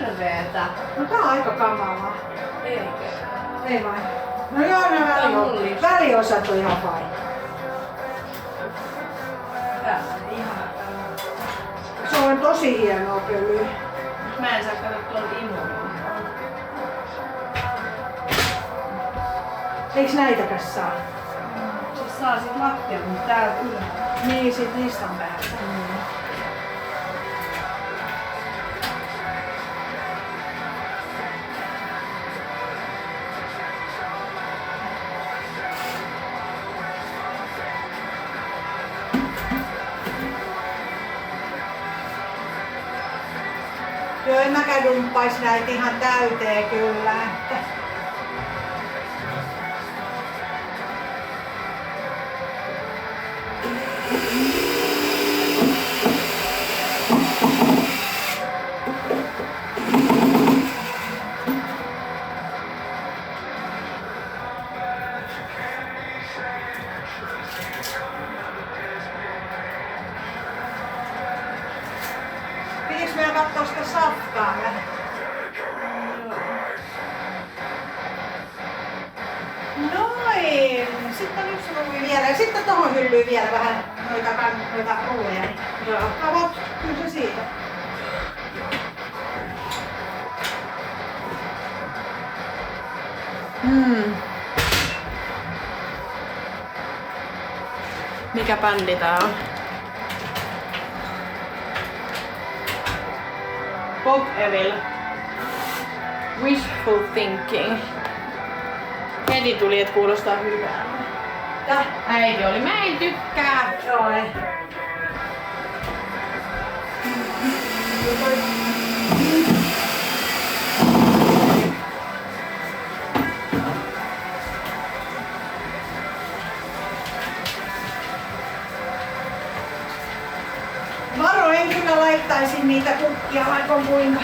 hirveetä. No tää on aika kamalaa. Eikö? Ei vai? No joo, ne väliosat on ihan fine. Tää on ihana. Se on tosi hienoa pölyä. Mä en saa katsoa tuolla imuun. Eiks näitäkäs saa? Siis saa sit lattia, mutta täällä ylhäällä. Niin, sit listan päällä. Joo, en mäkään dumppais näitä ihan täyteen kyllä. Pitäis meidän kattoo sitä safkaa? Noin! Sitten on yksi ruuvi vielä. Ja sitten tohon hyllyyn vielä vähän noita ruuveja. Joo. Avot, kyllä se siitä. Mikä bändi tää on? Bob Evil. Wishful Thinking. Heti tuli, et kuulostaa hyvältä. Äiti oli, mä en tykkää. Joo, ei. Varo, en kyllä laittaisi niitä kukkia vaikka kuinka.